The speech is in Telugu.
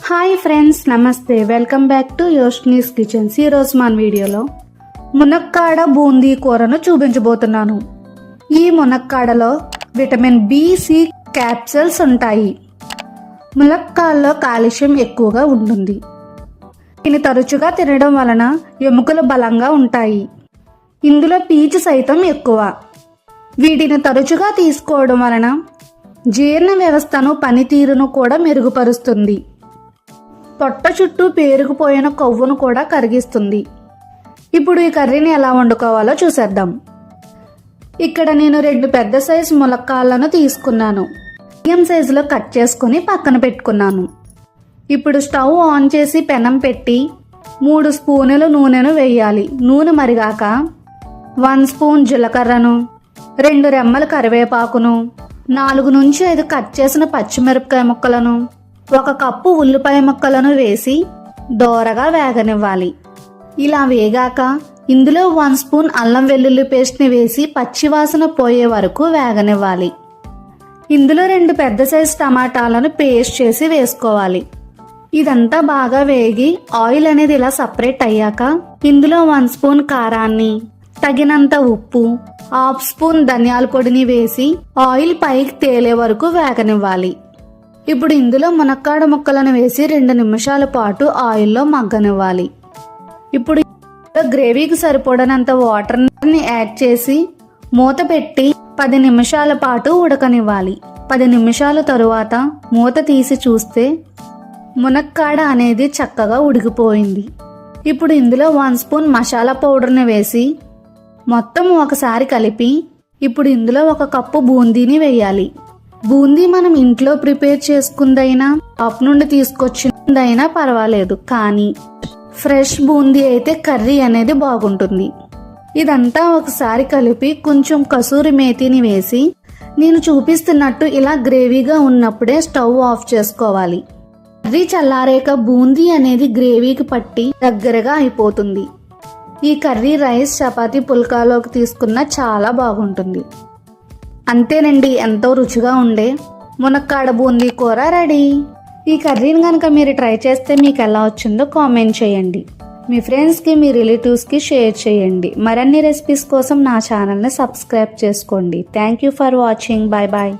హాయ్ ఫ్రెండ్స్, నమస్తే. Welcome back to Yoshni's kitchens. ఈరోజు మన వీడియోలో మునక్కాడ బూందీ కూరను చూపించబోతున్నాను. ఈ మునక్కాడలో విటమిన్ బి-సి క్యాప్సూల్స్ ఉంటాయి. మునక్కాడలో కాల్షియం ఎక్కువగా ఉంటుంది. దీన్ని తరచుగా తినడం వలన ఎముకలు బలంగా ఉంటాయి. ఇందులో పీచు సైతం ఎక్కువ. వీటిని తరచుగా తీసుకోవడం వలన జీర్ణ వ్యవస్థను పనితీరును కూడా మెరుగుపరుస్తుంది. పొట్ట చుట్టూ పేరుకుపోయిన కొవ్వును కూడా కరిగిస్తుంది. ఇప్పుడు ఈ కర్రీని ఎలా వండుకోవాలో చూసేద్దాం. ఇక్కడ నేను 2 పెద్ద సైజు ములక్కాళ్ళను తీసుకున్నాను. మీడియం సైజులో కట్ చేసుకుని పక్కన పెట్టుకున్నాను. ఇప్పుడు స్టవ్ ఆన్ చేసి పెనం పెట్టి 3 స్పూనుల నూనెను వేయాలి. నూనె మరిగాక 1 స్పూన్ జీలకర్రను, 2 రెమ్మల కరివేపాకును, 4 నుంచి 5 కట్ చేసిన పచ్చిమిరపకాయ ముక్కలను, 1 కప్పు ఉల్లిపాయ ముక్కలను వేసి దోరగా వేగనివ్వాలి. ఇలా వేగాక ఇందులో 1 స్పూన్ అల్లం వెల్లుల్లి పేస్ట్ని వేసి పచ్చివాసన పోయే వరకు వేగనివ్వాలి. ఇందులో 2 పెద్ద సైజు టమాటాలను పేస్ట్ చేసి వేసుకోవాలి. ఇదంతా బాగా వేగి ఆయిల్ అనేది ఇలా సపరేట్ అయ్యాక ఇందులో 1 స్పూన్ కారాన్ని, తగినంత ఉప్పు, 1/2 స్పూన్ ధనియాల పొడిని వేసి ఆయిల్ పైకి తేలే వరకు వేగనివ్వాలి. ఇప్పుడు ఇందులో మునక్కాడ ముక్కలను వేసి 2 నిమిషాల పాటు ఆయిల్లో మగ్గనివ్వాలి. ఇప్పుడు గ్రేవీకి సరిపడినంత వాటర్ని యాడ్ చేసి మూత పెట్టి 10 నిమిషాల పాటు ఉడకనివ్వాలి. 10 నిమిషాల తరువాత మూత తీసి చూస్తే మునక్కాడ అనేది చక్కగా ఉడికిపోయింది. ఇప్పుడు ఇందులో 1 స్పూన్ మసాలా పౌడర్ని వేసి మొత్తం ఒకసారి కలిపి ఇప్పుడు ఇందులో 1 కప్పు బూందీని వేయాలి. బూందీ మనం ఇంట్లో ప్రిపేర్ చేసుకుందైనా షాప్ నుండి తీసుకొచ్చిందైనా పర్వాలేదు, కానీ ఫ్రెష్ బూందీ అయితే కర్రీ అనేది బాగుంటుంది. ఇదంతా ఒకసారి కలిపి కొంచెం కసూరి మేతిని వేసి నేను చూపిస్తున్నట్టు ఇలా గ్రేవీగా ఉన్నప్పుడే స్టవ్ ఆఫ్ చేసుకోవాలి. కర్రీ చల్లారాక బూందీ అనేది గ్రేవీకి పట్టి దగ్గరగా అయిపోతుంది. ఈ కర్రీ రైస్, చపాతీ, పుల్కాలోకి తీసుకున్న చాలా బాగుంటుంది. అంతేనండి, ఎంతో రుచిగా ఉండే మునక్కాడ బూందీ కూర రెడీ. ఈ కర్రీని కనుక మీరు ట్రై చేస్తే మీకు ఎలా వచ్చిందో కామెంట్ చేయండి. మీ ఫ్రెండ్స్కి, మీ రిలేటివ్స్కి షేర్ చేయండి. మరిన్ని రెసిపీస్ కోసం నా ఛానల్ని సబ్స్క్రైబ్ చేసుకోండి. Thank you for watching. Bye bye.